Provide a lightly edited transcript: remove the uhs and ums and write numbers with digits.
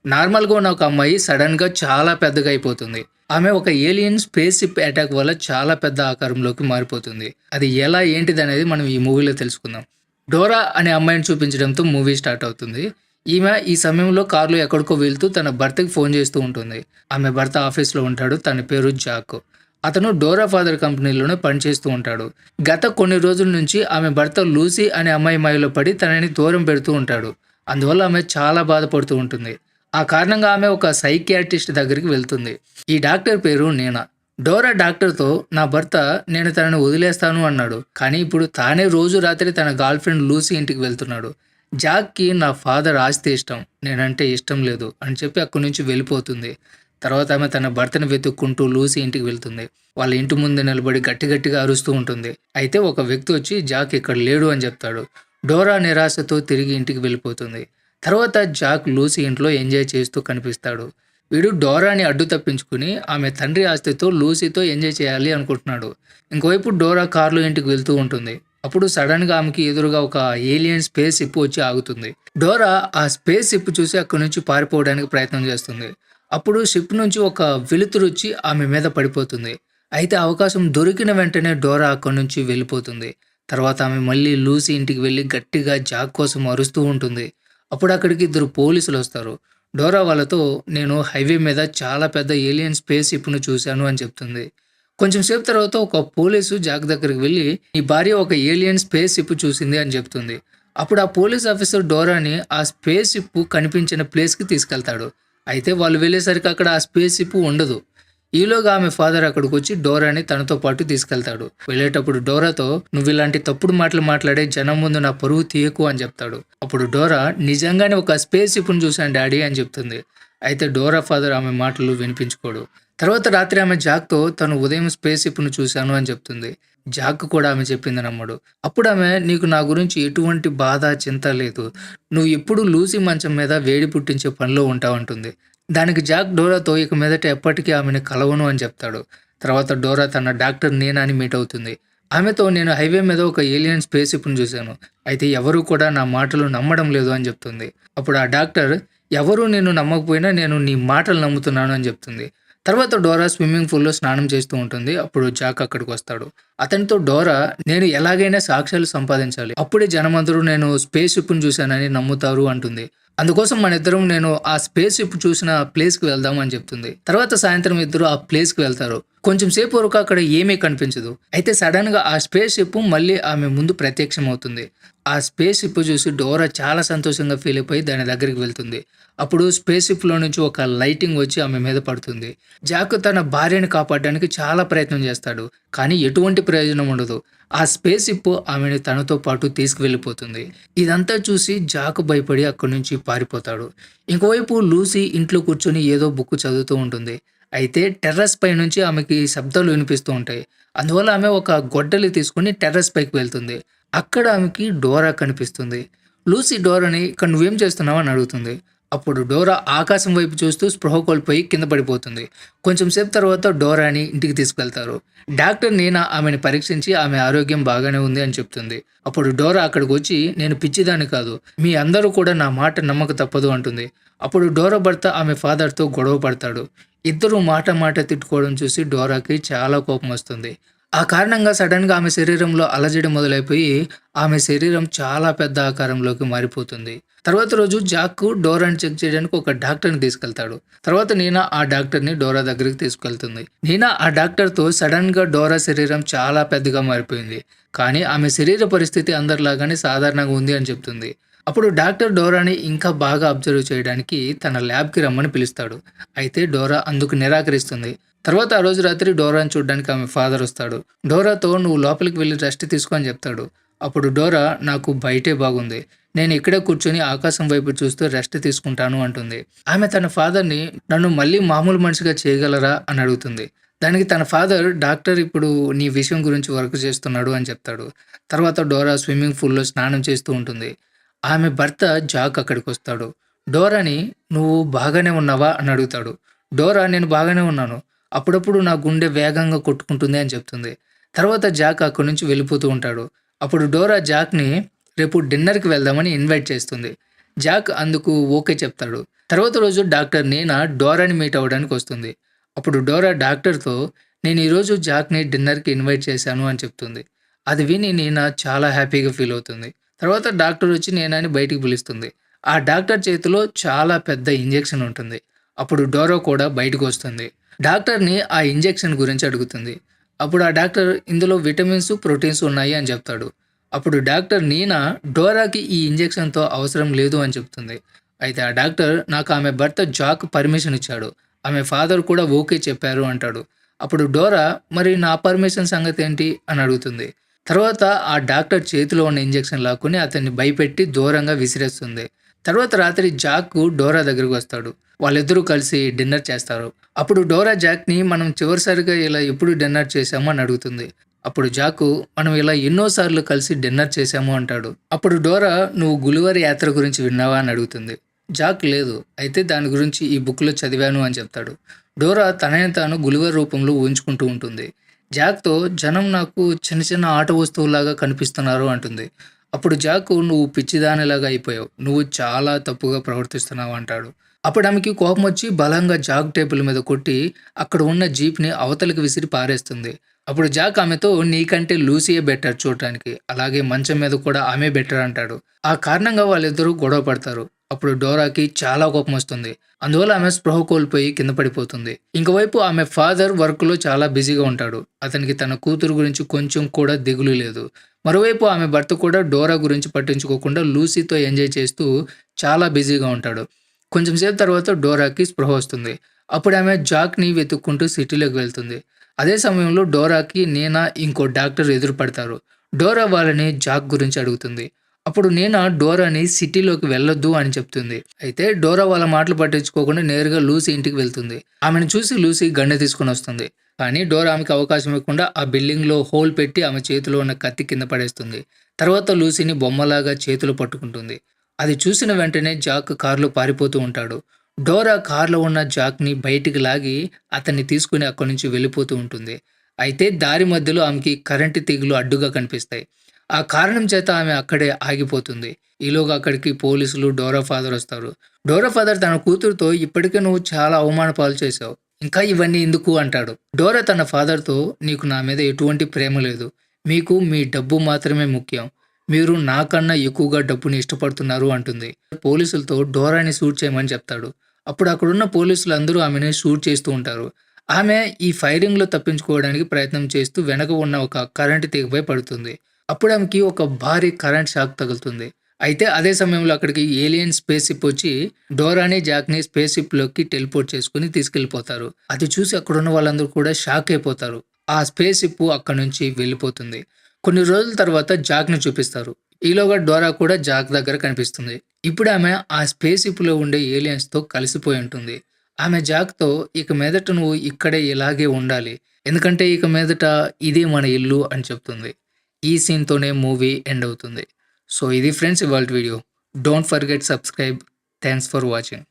నార్మల్‌గా ఉన్న ఒక అమ్మాయి సడెన్‌గా చాలా పెద్దగా అయిపోతుంది. ఆమె ఒక ఏలియన్ స్పేస్ షిప్ అటాక్ వల్ల చాలా పెద్ద ఆకారంలోకి మారిపోతుంది. అది ఎలా ఏంటిదనేది మనం ఈ మూవీలో తెలుసుకుందాం. డోరా అనే అమ్మాయిని చూపించడంతో మూవీ స్టార్ట్ అవుతుంది. ఈమె ఈ సమయంలో కార్‌లో ఎక్కడికో వెళ్తూ తన భర్తకి ఫోన్ చేస్తూ ఉంటుంది. ఆమె భర్త ఆఫీస్‌లో ఉంటాడు. తన పేరు జాక్. అతను డోరా ఫాదర్ కంపెనీలోనే పనిచేస్తూ ఉంటాడు. గత కొన్ని రోజుల నుంచి ఆమె భర్త లూసీ అనే అమ్మాయి మాయలో పడి తనని దూరం పెడుతూ ఉంటాడు. అందువల్ల ఆమె చాలా బాధపడుతూ ఉంటుంది. ఆ కారణంగా ఆమె ఒక సైకియాట్రిస్ట్ దగ్గరికి వెళ్తుంది. ఈ డాక్టర్ పేరు నీనా. డోరా డాక్టర్‌తో నా భర్త నేను తనని వదిలేస్తాను అన్నాడు. కానీ ఇప్పుడు తానే రోజు రాత్రి తన గర్ల్ ఫ్రెండ్ లూసీ ఇంటికి వెళ్తున్నాడు. జాక్‌కి నా ఫాదర్ ఆస్తి ఇష్టం. నేనంటే ఇష్టం లేదు అని చెప్పి అక్కడి నుంచి వెళ్ళిపోతుంది. తర్వాత ఆమె తన భర్తను వెతుక్కుంటూ లూసీ ఇంటికి వెళ్తుంది. వాళ్ళ ఇంటి ముందు నిలబడి గట్టి గట్టిగా అరుస్తూ ఉంటుంది. అయితే ఒక వ్యక్తి వచ్చి జాక్ ఇక్కడ లేడు అని చెప్తాడు. డోరా నిరాశతో తిరిగి ఇంటికి వెళ్ళిపోతుంది. తర్వాత జాక్ లూసీ ఇంట్లో ఎంజాయ్ చేస్తూ కనిపిస్తాడు. వీడు డోరాని అడ్డు తప్పించుకుని ఆమె తండ్రి ఆస్తితో లూసీతో ఎంజాయ్ చేయాలి అనుకుంటున్నాడు. ఇంకోవైపు డోరా కారులో ఇంటికి వెళ్తూ ఉంటుంది. అప్పుడు సడన్‌గా ఆమెకి ఎదురుగా ఒక ఏలియన్ స్పేస్ షిప్ వచ్చి ఆగుతుంది. డోరా ఆ స్పేస్ షిప్ చూసి అక్కడి నుంచి పారిపోవడానికి ప్రయత్నం చేస్తుంది. అప్పుడు షిప్ నుంచి ఒక వెలుతురొచ్చి ఆమె మీద పడిపోతుంది. అయితే అవకాశం దొరికిన వెంటనే డోరా అక్కడి నుంచి వెళ్ళిపోతుంది. తర్వాత ఆమె మళ్ళీ లూసీ ఇంటికి వెళ్ళి గట్టిగా జాక్ కోసం అరుస్తూ ఉంటుంది. అప్పుడు అక్కడికి ఇద్దరు పోలీసులొస్తారు. డోరా వాళ్ళతో నేను హైవే మీద చాలా పెద్ద ఏలియన్ స్పేస్ షిప్‌ను చూశాను అని చెప్తుంది. కొంచెం సేపు తర్వాత ఒక పోలీసు జాక్ దగ్గరికి వెళ్ళి "నీ భార్య ఒక ఏలియన్ స్పేస్ షిప్ చూసింది" అని చెప్తుంది. అప్పుడు ఆ పోలీస్ ఆఫీసర్ డోరాని ఆ స్పేస్ షిప్ కనిపించిన ప్లేస్‌కి తీసుకెళ్తాడు. అయితే వాళ్ళు వెళ్ళేసరికి అక్కడ ఆ స్పేస్ షిప్ ఉండదు. ఈలోగా ఆమె ఫాదర్ అక్కడికొచ్చి డోరాని తనతో పాటు తీసుకెళ్తాడు. వెళ్ళేటప్పుడు డోరాతో "నువ్విలాంటి తప్పుడు మాటలు మాట్లాడే జనం ముందు నా పరువు తీయకు" అని చెప్తాడు. అప్పుడు డోరా "నిజంగానే ఒక స్పేస్ షిప్‌ని చూశాను డాడీ" అని చెప్తుంది. అయితే డోరా ఫాదర్ ఆమె మాటలు వినిపించుకోడు. తర్వాత రాత్రి ఆమె జాక్‌తో తను ఉదయం స్పేస్ షిప్‌ని చూశాను అని చెప్తుంది. జాక్ కూడా ఆమె చెప్పింది నమ్మడు. అప్పుడు ఆమె "నీకు నా గురించి ఎటువంటి బాధ, చింత లేదు. నువ్వు ఎప్పుడూ లూసీ మంచం మీద వేడి పుట్టించే పనిలో ఉంటావంటుంది." దానికి జాక్ డోరాతో ఇక మీదట ఎప్పటికీ ఆమెని కలవను అని చెప్తాడు. తర్వాత డోరా తన డాక్టర్ నీనాని మీట్ అవుతుంది. ఆమెతో "నేను హైవే మీద ఒక ఏలియన్ స్పేస్ షిప్‌ని చూశాను. అయితే ఎవరు కూడా నా మాటలు నమ్మడం లేదు" అని చెప్తుంది. అప్పుడు ఆ డాక్టర్ "ఎవరూ నిన్ను నమ్మకపోయినా నేను నీ మాటలు నమ్ముతున్నాను" అని చెప్తుంది. తర్వాత డోరా స్విమ్మింగ్ పూల్‌లో స్నానం చేస్తూ ఉంటుంది. అప్పుడు జాక్ అక్కడికొస్తాడు. అతనితో డోరా "నేను ఎలాగైనా సాక్ష్యాలు సంపాదించాలి. అప్పుడే జనమందరూ నేను స్పేస్ షిప్‌ని చూశానని నమ్ముతారు" అంటుంది. అందుకోసం మనిద్దరం నేను ఆ స్పేస్ షిప్ చూసిన ప్లేస్‌కి వెళ్దాం అని చెప్తుంది. తర్వాత సాయంత్రం ఇద్దరు ఆ ప్లేస్‌కి వెళ్తారు. కొంచెం సేపు వరకు అక్కడ ఏమీ కనిపించదు. అయితే సడెన్‌గా ఆ స్పేస్ షిప్ మళ్ళీ ఆమె ముందు ప్రత్యక్షమవుతుంది. ఆ స్పేస్ షిప్ చూసి డోరా చాలా సంతోషంగా ఫీల్ అయిపోయి దాని దగ్గరికి వెళ్తుంది. అప్పుడు స్పేస్ షిప్‌లో నుంచి ఒక లైటింగ్ వచ్చి ఆమె మీద పడుతుంది. జాక్ తన భార్యని కాపాడడానికి చాలా ప్రయత్నం చేస్తాడు. కానీ ఎటువంటి ప్రయోజనం ఉండదు. ఆ స్పేస్ షిప్ ఆమెని తనతో పాటు తీసుకువెళ్ళిపోతుంది. ఇదంతా చూసి జాక్ భయపడి అక్కడి నుంచి పారిపోతాడు. ఇంకోవైపు లూసీ ఇంట్లో కూర్చొని ఏదో బుక్ చదువుతూ ఉంటుంది. అయితే టెర్రస్ పై నుంచి ఆమెకి శబ్దాలు వినిపిస్తూ ఉంటాయి. అందువల్ల ఆమె ఒక గొడ్డలి తీసుకొని టెర్రస్ పైకి వెళ్తుంది. అక్కడ ఆమెకి డోరా కనిపిస్తుంది. లూసీ డోరాని "ఇక్కడ నువ్వేం చేస్తున్నావు" అని అడుగుతుంది. అప్పుడు డోరా ఆకాశం వైపు చూస్తూ స్పృహ కోల్పోయి కింద పడిపోతుంది. కొంచెం సేపు తర్వాత డోరాని ఇంటికి తీసుకెళ్తారు. డాక్టర్ నీనా ఆమెను పరీక్షించి ఆమె ఆరోగ్యం బాగానే ఉంది అని చెప్తుంది. అప్పుడు డోరా అక్కడికి వచ్చి "నేను పిచ్చిదాన్ని కాదు. మీ అందరూ కూడా నా మాట నమ్మక తప్పదు" అంటుంది. అప్పుడు డోరా భర్త ఆమె ఫాదర్‌తో గొడవ పడతాడు. ఇద్దరూ మాట మాట తిట్టుకోవడం చూసి డోరాకి చాలా కోపం వస్తుంది. ఆ కారణంగా సడెన్‌గా ఆమె శరీరంలో అలజడి మొదలైపోయి ఆమె శరీరం చాలా పెద్ద ఆకారంలోకి మారిపోతుంది. తర్వాత రోజు జాక్ డోరాని చెక్ చేయడానికి ఒక డాక్టర్‌ని తీసుకెళ్తాడు. తర్వాత నీనా ఆ డాక్టర్‌ని డోరా దగ్గరికి తీసుకెళ్తుంది. నీనా ఆ డాక్టర్‌తో "సడెన్‌గా డోరా శరీరం చాలా పెద్దగా మారిపోయింది. కానీ ఆమె శరీర పరిస్థితి అందరిలాగానే సాధారణంగా ఉంది" అని చెప్తుంది. అప్పుడు డాక్టర్ డోరాని ఇంకా బాగా అబ్జర్వ్ చేయడానికి తన ల్యాబ్‌కి రమ్మని పిలుస్తాడు. అయితే డోరా అందుకు నిరాకరిస్తుంది. తర్వాత ఆ రోజు రాత్రి డోరాని చూడ్డానికి ఆమె ఫాదర్ వస్తాడు. డోరాతో "నువ్వు లోపలికి వెళ్లి రెస్ట్ తీసుకో" అని చెప్తాడు. అప్పుడు డోరా "నాకు బయటే బాగుంది. నేను ఇక్కడే కూర్చొని ఆకాశం వైపు చూస్తూ రెస్ట్ తీసుకుంటాను" అంటుంది. ఆమె తన ఫాదర్‌ని "నన్ను మళ్ళీ మామూలు మనిషిగా చేయగలరా" అని అడుగుతుంది. దానికి తన ఫాదర్ "డాక్టర్ ఇప్పుడు నీ విషయం గురించి వర్క్ చేస్తున్నాడు" అని చెప్తాడు. తర్వాత డోరా స్విమ్మింగ్ పూల్‌లో స్నానం చేస్తూ ఉంటుంది. ఆమె భర్త జాక్ అక్కడికొస్తాడు. డోరాని "నువ్వు బాగానే ఉన్నావా" అని అడుగుతాడు. డోరా "నేను బాగానే ఉన్నాను. అప్పుడప్పుడు నా గుండె వేగంగా కొట్టుకుంటుంది" అని చెప్తుంది. తర్వాత జాక్ అక్కడి నుంచి వెళ్ళిపోతూ ఉంటాడు. అప్పుడు డోరా జాక్‌ని రేపు డిన్నర్‌కి వెళ్దామని ఇన్వైట్ చేస్తుంది. జాక్ అందుకు ఓకే చెప్తాడు. తర్వాత రోజు డాక్టర్ నీనా డోరాని మీట్ అవ్వడానికి వస్తుంది. అప్పుడు డోరా డాక్టర్‌తో నేను ఈరోజు జాక్‌ని డిన్నర్‌కి ఇన్వైట్ చేశాను అని చెప్తుంది. అది విని నీనా చాలా హ్యాపీగా ఫీల్ అవుతుంది. తర్వాత డాక్టర్ వచ్చి నీనాని బయటికి పిలుస్తుంది. ఆ డాక్టర్ చేతిలో చాలా పెద్ద ఇంజెక్షన్ ఉంటుంది. అప్పుడు డోరా కూడా బయటకొస్తుంది. డాక్టర్‌ని ఆ ఇంజెక్షన్ గురించి అడుగుతుంది. అప్పుడు ఆ డాక్టర్ ఇందులో విటమిన్స్, ప్రోటీన్స్ ఉన్నాయి అని చెప్తాడు. అప్పుడు డాక్టర్ నీనా డోరాకి ఈ ఇంజెక్షన్‌తో అవసరం లేదు అని చెప్తుంది. అయితే ఆ డాక్టర్ నాకు ఆమె భర్త జాక్ పర్మిషన్ ఇచ్చాడు. ఆమె ఫాదర్ కూడా ఓకే చెప్పారు అంటాడు. అప్పుడు డోరా మరి నా పర్మిషన్ సంగతేంటి అని అడుగుతుంది. తర్వాత ఆ డాక్టర్ చేతిలో ఉన్న ఇంజెక్షన్ లాక్కుని అతన్ని భయపెట్టి దూరంగా విసిరేస్తుంది. తర్వాత రాత్రి జాక్ డోరా దగ్గరకు వస్తాడు. వాళ్ళిద్దరూ కలిసి డిన్నర్ చేస్తారు. అప్పుడు డోరా జాక్‌ని మనం చివరిసారిగా ఇలా ఎప్పుడు డిన్నర్ చేశాము అని అడుగుతుంది. అప్పుడు జాకు మనం ఇలా ఎన్నో సార్లు కలిసి డిన్నర్ చేశాము అంటాడు. అప్పుడు డోరా నువ్వు గులివర్ యాత్ర గురించి విన్నావా అని అడుగుతుంది. జాక్ లేదు. అయితే దాని గురించి ఈ బుక్‌లో చదివాను అని చెప్తాడు. డోరా తనని తాను గులివర్ రూపంలో ఊహించుకుంటూ ఉంటుంది. జాక్‌తో జనం నాకు చిన్న చిన్న ఆట వస్తువులాగా కనిపిస్తున్నారు అంటుంది. అప్పుడు జాకు నువ్వు పిచ్చిదానిలాగా అయిపోయావు. నువ్వు చాలా తప్పుగా ప్రవర్తిస్తున్నావు అంటాడు. అప్పుడు ఆమెకి కోపమొచ్చి బలంగా జాక్ టేబుల్ మీద కొట్టి అక్కడ ఉన్న జీప్‌ని అవతలికి విసిరి పారేస్తుంది. అప్పుడు జాక్ ఆమెతో నీకంటే లూసీయే బెటర్ చూడటానికి. అలాగే మంచం మీద కూడా ఆమె బెటర్ అంటాడు. ఆ కారణంగా వాళ్ళిద్దరూ గొడవ పడతారు. అప్పుడు డోరాకి చాలా కోపమొస్తుంది. అందువల్ల ఆమె స్పృహ కోల్పోయి కింద పడిపోతుంది. ఇంకోవైపు ఆమె ఫాదర్ వర్క్‌లో చాలా బిజీగా ఉంటాడు. అతనికి తన కూతురు గురించి కొంచెం కూడా దిగులు లేదు. మరోవైపు ఆమె భర్త కూడా డోరా గురించి పట్టించుకోకుండా లూసీతో ఎంజాయ్ చేస్తూ చాలా బిజీగా ఉంటాడు. కొంచెం సేపు తర్వాత డోరాకి స్పృహ వస్తుంది. అప్పుడు ఆమె జాక్‌ని వెతుక్కుంటూ సిటీలోకి వెళ్తుంది. అదే సమయంలో డోరాకి నీనా ఇంకో డాక్టర్ ఎదురుపడతారు. డోరా వాళ్ళని జాక్ గురించి అడుగుతుంది. అప్పుడు నీనా డోరాని సిటీలోకి వెళ్ళొద్దు అని చెప్తుంది. అయితే డోరా వాళ్ళ మాటలు పట్టించుకోకుండా నేరుగా లూసీ ఇంటికి వెళ్తుంది. ఆమెను చూసి లూసీ గన్ను తీసుకొని వస్తుంది. కానీ డోరా ఆమెకి అవకాశం ఇవ్వకుండా ఆ బిల్డింగ్‌లో హోల్ పెట్టి ఆమె చేతిలో ఉన్న కత్తి కింద పడేస్తుంది. తర్వాత లూసీని బొమ్మలాగా చేతిలో పట్టుకుంటుంది. అది చూసిన వెంటనే జాక్ కారులో పారిపోతూ ఉంటాడు. డోరా కారులో ఉన్న జాక్‌ని బయటికి లాగి అతన్ని తీసుకుని అక్కడి నుంచి వెళ్ళిపోతూ ఉంటుంది. అయితే దారి మధ్యలో ఆమెకి కరెంటు తీగలు అడ్డుగా కనిపిస్తాయి. ఆ కారణం చేత ఆమె అక్కడే ఆగిపోతుంది. ఈలోగా అక్కడికి పోలీసులు, డోరా ఫాదర్ వస్తారు. డోరా ఫాదర్ తన కూతురుతో ఇప్పటికే నువ్వు చాలా అవమాన పాలు చేశావు. ఇంకా ఇవన్నీ ఎందుకు అంటాడు. డోరా తన ఫాదర్‌తో నీకు నా మీద ఎటువంటి ప్రేమ లేదు. మీకు మీ డబ్బు మాత్రమే ముఖ్యం. మీరు నాకన్నా ఎక్కువగా డబ్బుని ఇష్టపడుతున్నారు అంటుంది. పోలీసులతో డోరాని షూట్ చేయమని చెప్తాడు. అప్పుడు అక్కడున్న పోలీసులందరూ ఆమెని షూట్ చేస్తూ ఉంటారు. ఆమె ఈ ఫైరింగ్‌లో తప్పించుకోవడానికి ప్రయత్నం చేస్తూ వెనక ఉన్న ఒక కరెంటు తీగపై పడుతుంది. అప్పుడు ఆమెకి ఒక భారీ కరెంట్ షాక్ తగులుతుంది. అయితే అదే సమయంలో అక్కడికి ఏలియన్ స్పేస్ షిప్ వచ్చి డోరాని, జాక్‌ని స్పేస్ షిప్‌లోకి టెలిపోర్ట్ చేసుకొని తీసుకెళ్ళిపోతారు. అది చూసి అక్కడున్న వాళ్ళందరూ కూడా షాక్ అయిపోతారు. ఆ స్పేస్ షిప్ అక్కడి నుంచి వెళ్ళిపోతుంది. కొన్ని రోజుల తర్వాత జాక్‌ని చూపిస్తారు. ఈలోగా డోరా కూడా జాక్ దగ్గర కనిపిస్తుంది. ఇప్పుడు ఆమె ఆ స్పేస్ షిప్‌లో ఉండే ఏలియన్స్‌తో కలిసిపోయి ఉంటుంది. ఆమె జాక్‌తో ఇక మీదట నువ్వు ఇక్కడే ఇలాగే ఉండాలి. ఎందుకంటే ఇక మీదట ఇదే మన ఇల్లు అని చెప్తుంది. ఈ సీన్‌తోనే మూవీ ఎండ్ అవుతుంది. సో ఇది ఫ్రెండ్స్ ఇవాల్టి video. Don't forget subscribe. Thanks for watching.